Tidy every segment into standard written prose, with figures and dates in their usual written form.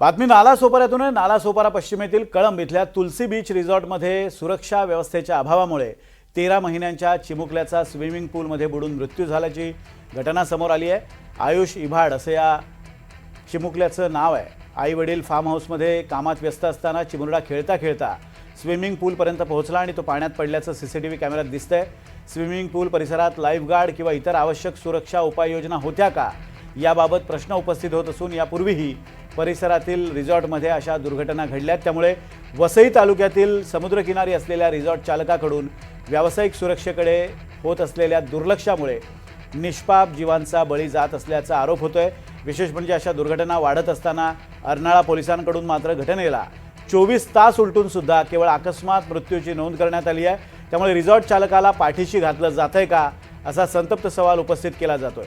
बातमी नालासोपाऱ्यातून आहे। नालासोपारा पश्चिमेतील कळंब इथल्या तुलसी बीच रिसॉर्टमध्ये सुरक्षा व्यवस्थेच्या अभावामुळे 13 महिन्यांच्या चिमुकल्याचा स्विमिंग पूलमध्ये बुडून मृत्यू झाल्याची घटना समोर आली आहे। आयुष इभाड असे या चिमुकल्याचं नाव आहे। आई वडील फार्म हाऊसमध्ये कामात व्यस्त असताना चिमुरडा खेळता खेळता स्विमिंग पूलपर्यंत पोहोचला आणि तो पाण्यात पडल्याचं सीसीटीव्ही कॅमेऱ्यात दिसतंय। स्विमिंग पूल परिसरात लाईफगार्ड किंवा इतर आवश्यक सुरक्षा उपाययोजना होत्या का याबाबत प्रश्न उपस्थित होत असून यापूर्वीही परिसरातील रिसॉर्टमध्ये अशा दुर्घटना घडल्यात। त्यामुळे वसई तालुक्यातील समुद्रकिनारी असलेल्या रिसॉर्ट चालकाकडून व्यावसायिक सुरक्षेकडे होत असलेल्या दुर्लक्षामुळे निष्पाप जीवांचा बळी जात असल्याचा आरोप होतोय। विशेष म्हणजे अशा दुर्घटना वाढत असताना अर्नाळा पोलिसांकडून मात्र घटनेला 24 तास उलटून सुद्धा केवळ अकस्मात मृत्यूची नोंद करण्यात आली आहे। त्यामुळे रिसॉर्ट चालकाला पाठीशी घातलं जातंय का असा संतप्त सवाल उपस्थित केला जातोय।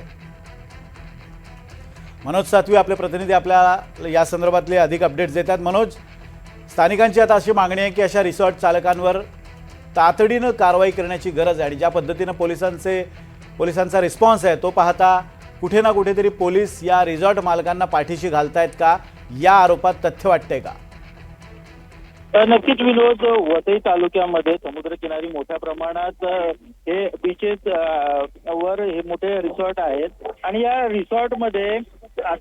मनोज सातवी आपले प्रतिनिधी आपल्याला या संदर्भातले अधिक अपडेट्स देतात। मनोज, स्थानिकांची आता अशी मागणी आहे की अशा रिसॉर्ट चालकांवर तातडीनं कारवाई करण्याची गरज आहे आणि ज्या पद्धतीनं पोलिसांचा रिस्पॉन्स आहे तो पाहता कुठे ना कुठेतरी पोलीस या रिसॉर्ट मालकांना पाठीशी घालतायत का या आरोपात तथ्य वाटतंय का? नक्कीच विनोद, वसई तालुक्यामध्ये समुद्रकिनारी मोठ्या प्रमाणात हे बीचेस वर हे मोठे रिसॉर्ट आहेत आणि या रिसॉर्टमध्ये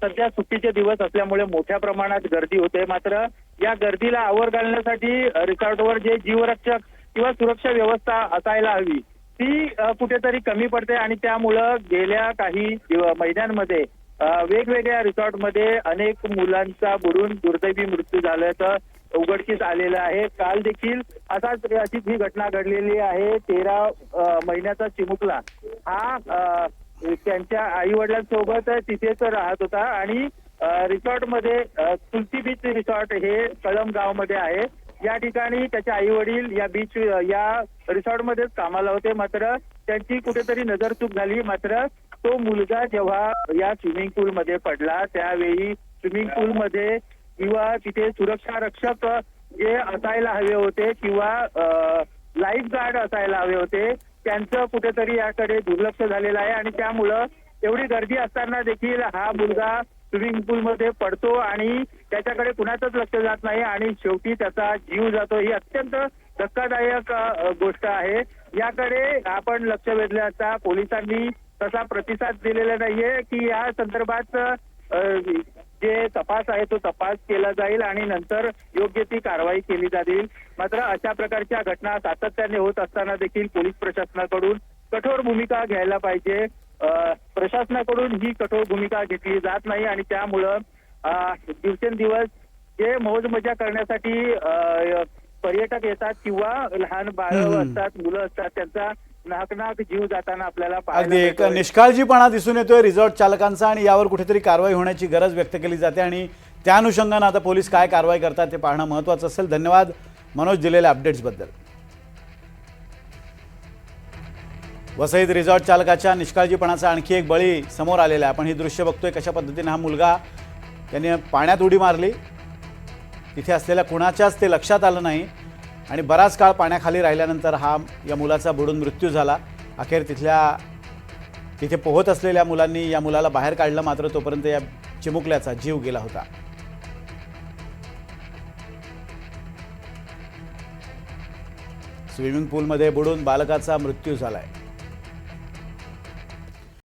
सध्या सुट्टीचे दिवस असल्यामुळे मोठ्या प्रमाणात गर्दी होते। मात्र या गर्दीला आवर घालण्यासाठी रिसॉर्टवर जे जीवरक्षक किंवा सुरक्षा व्यवस्था असायला हवी ती कुठेतरी कमी पडते आणि त्यामुळं गेल्या काही महिन्यांमध्ये वेगवेगळ्या रिसॉर्टमध्ये अनेक मुलांचा बुडून दुर्दैवी मृत्यू झाल्याचं उघडकीस आलेलं आहे। काल देखील अशीच ही घटना घडलेली आहे। 13 महिन्याचा चिमुकला हा त्यांच्या आई वडिलांसोबत तिथेच राहत होता आणि रिसॉर्टमध्ये तुलसी बीच रिसॉर्ट हे कळंब गावामध्ये आहे। या ठिकाणी त्याचे आई वडील या रिसॉर्टमध्येच कामाला होते। मात्र त्यांची कुठेतरी नजरचूक झाली। मात्र तो मुलगा जेव्हा या स्विमिंग पूलमध्ये पडला त्यावेळी स्विमिंग पूलमध्ये किंवा तिथे सुरक्षा रक्षक जे असायला हवे होते किंवा लाईफ गार्ड असायला हवे होते त्यांचं कुठेतरी याकडे दुर्लक्ष झालेलं आहे आणि त्यामुळं एवढी गर्दी असताना देखील हा मुलगा स्विमिंग पूलमध्ये पडतो आणि त्याच्याकडे कुणाचंच लक्ष जात नाही आणि शेवटी त्याचा जीव जातो। ही अत्यंत धक्कादायक गोष्ट आहे। याकडे आपण लक्ष वेधले असता पोलिसांनी तसा प्रतिसाद दिलेला नाहीये की या संदर्भात जे तपास आहे तो तपास केला जाईल आणि नंतर योग्य ती कारवाई केली जाईल। मात्र अशा प्रकारच्या घटना सातत्याने होत असताना देखील पोलीस प्रशासनाकडून कठोर भूमिका घ्यायला पाहिजे। प्रशासनाकडून ही कठोर भूमिका घेतली जात नाही आणि त्यामुळं दिवसेंदिवस जे मौज मजा करण्यासाठी पर्यटक येतात किंवा लहान बाळं असतात, मुलं असतात, त्यांचा नाक जीव जाताना आपल्याला अगदी एक निष्काळजीपणा दिसून येतोय रिसॉर्ट चालकांचा आणि यावर कुठेतरी कारवाई होण्याची गरज व्यक्त केली जाते आणि त्या अनुषंगाने आता पोलीस काय कारवाई करतात ते पाहणं महत्त्वाचं असेल। धन्यवाद मनोज, दिलेल्या अपडेट्सबद्दल। वसईत रिसॉर्ट चालकाच्या निष्काळजीपणाचा आणखी एक बळी समोर आलेला आहे। आपण ही दृश्य बघतोय कशा पद्धतीने हा मुलगा त्याने पाण्यात उडी मारली, तिथे असलेल्या कुणाच्याच ते लक्षात आलं नाही आणि बराच काळ पाण्याखाली राहिल्यानंतर या मुलाचा बुडून मृत्यू झाला। अखेर तिथे पोहत असलेल्या मुलांनी या मुलाला बाहेर काढलं, मात्र तोपर्यंत या चिमुकल्याचा जीव गेला होता। स्विमिंग पूलमध्ये बुडून बालकाचा मृत्यू झालाय।